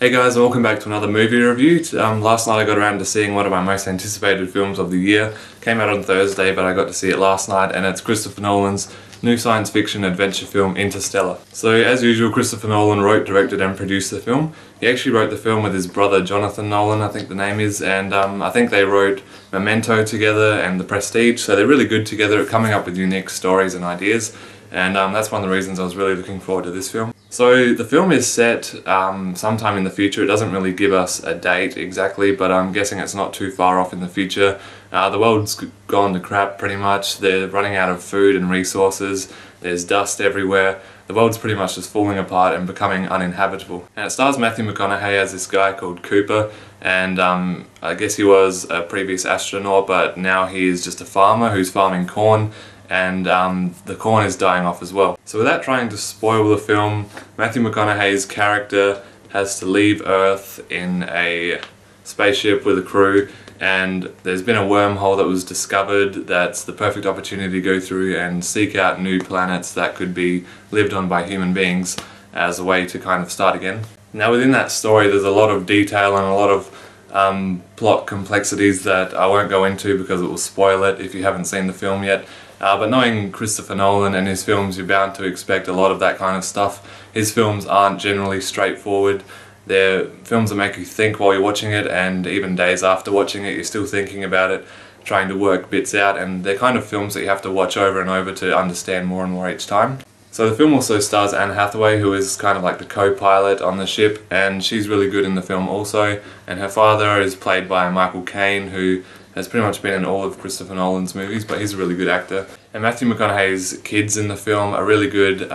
Hey guys, and welcome back to another movie review. Last night I got around to seeing one of my most anticipated films of the year. Came out on Thursday, but I got to see it last night, and it's Christopher Nolan's new science fiction adventure film Interstellar. So as usual, Christopher Nolan wrote, directed and produced the film. He actually wrote the film with his brother Jonathan Nolan, I think the name is, and I think they wrote Memento together and The Prestige, so they're really good together at coming up with unique stories and ideas, and that's one of the reasons I was really looking forward to this film. So the film is set sometime in the future. It doesn't really give us a date exactly, but I'm guessing it's not too far off in the future. The world's gone to crap pretty much. They're running out of food and resources. There's dust everywhere. The world's pretty much just falling apart and becoming uninhabitable. And it stars Matthew McConaughey as this guy called Cooper, and I guess he was a previous astronaut, but now he is just a farmer who's farming corn, and the corn is dying off as well. So without trying to spoil the film, Matthew McConaughey's character has to leave Earth in a spaceship with a crew, and there's been a wormhole that was discovered that's the perfect opportunity to go through and seek out new planets that could be lived on by human beings as a way to kind of start again. Now within that story there's a lot of detail and a lot of plot complexities that I won't go into because it will spoil it if you haven't seen the film yet. But knowing Christopher Nolan and his films, you're bound to expect a lot of that kind of stuff. His films aren't generally straightforward. They're films that make you think while you're watching it, and even days after watching it you're still thinking about it, trying to work bits out, and they're kind of films that you have to watch over and over to understand more and more each time. So the film also stars Anne Hathaway, who is kind of like the co-pilot on the ship, and she's really good in the film also, and her father is played by Michael Caine, who has pretty much been in all of Christopher Nolan's movies, but he's a really good actor. And Matthew McConaughey's kids in the film are really good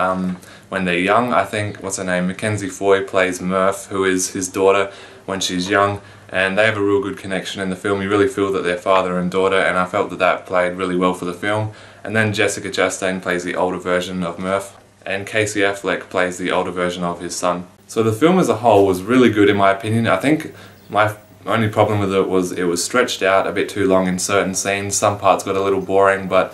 when they're young. I think, what's her name, Mackenzie plays Murph, who is his daughter when she's young, and they have a real good connection in the film. You really feel that they're father and daughter, and I felt that that played really well for the film. And then Jessica Chastain plays the older version of Murph, and Affleck plays the older version of his son. So the film as a whole was really good in my opinion. I think my only problem with it was stretched out a bit too long in certain scenes. Some parts got a little boring, but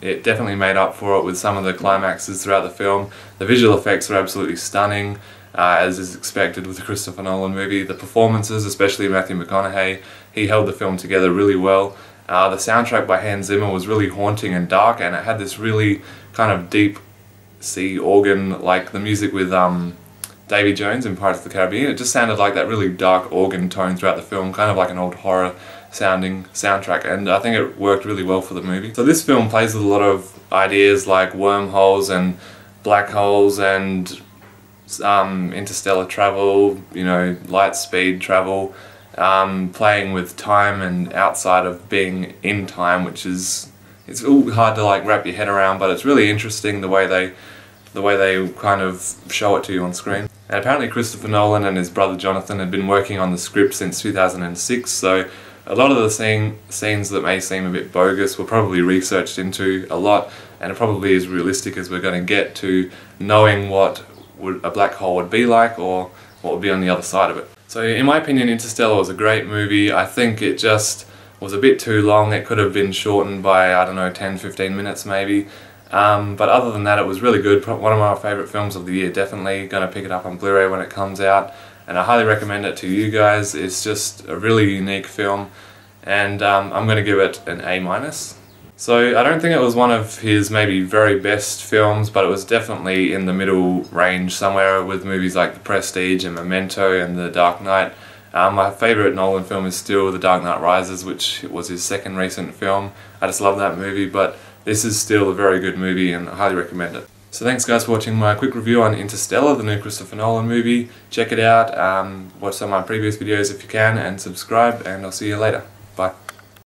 it definitely made up for it with some of the climaxes throughout the film. The visual effects are absolutely stunning, as is expected with a Christopher Nolan movie. The performances, especially Matthew McConaughey, he held the film together really well. The soundtrack by Hans Zimmer was really haunting and dark, and it had this really kind of deep sea organ, like the music with Davy Jones in Pirates of the Caribbean. It just sounded like that really dark organ tone throughout the film, kind of like an old horror sounding soundtrack, and I think it worked really well for the movie. So this film plays with a lot of ideas like wormholes and black holes and interstellar travel, you know, light speed travel, playing with time and outside of being in time, which is, it's all hard to like wrap your head around, but it's really interesting the way they kind of show it to you on screen. And apparently Christopher Nolan and his brother Jonathan had been working on the script since 2006, so a lot of the scenes that may seem a bit bogus were probably researched into a lot, and it probably is realistic as we're going to get to knowing what a black hole would be like, or what would be on the other side of it. So in my opinion, Interstellar was a great movie. I think it just was a bit too long. It could have been shortened by, I don't know, 10-15 minutes maybe. But other than that, it was really good. One of my favourite films of the year. Definitely going to pick it up on Blu-ray when it comes out, and I highly recommend it to you guys. It's just a really unique film, and I'm going to give it an A-. So I don't think it was one of his maybe very best films, but it was definitely in the middle range somewhere with movies like The Prestige and Memento and The Dark Knight. My favourite Nolan film is still The Dark Knight Rises, which was his second recent film. I just love that movie, but this is still a very good movie and I highly recommend it. So thanks guys for watching my quick review on Interstellar, the new Christopher Nolan movie. Check it out, watch some of my previous videos if you can, and subscribe, and I'll see you later.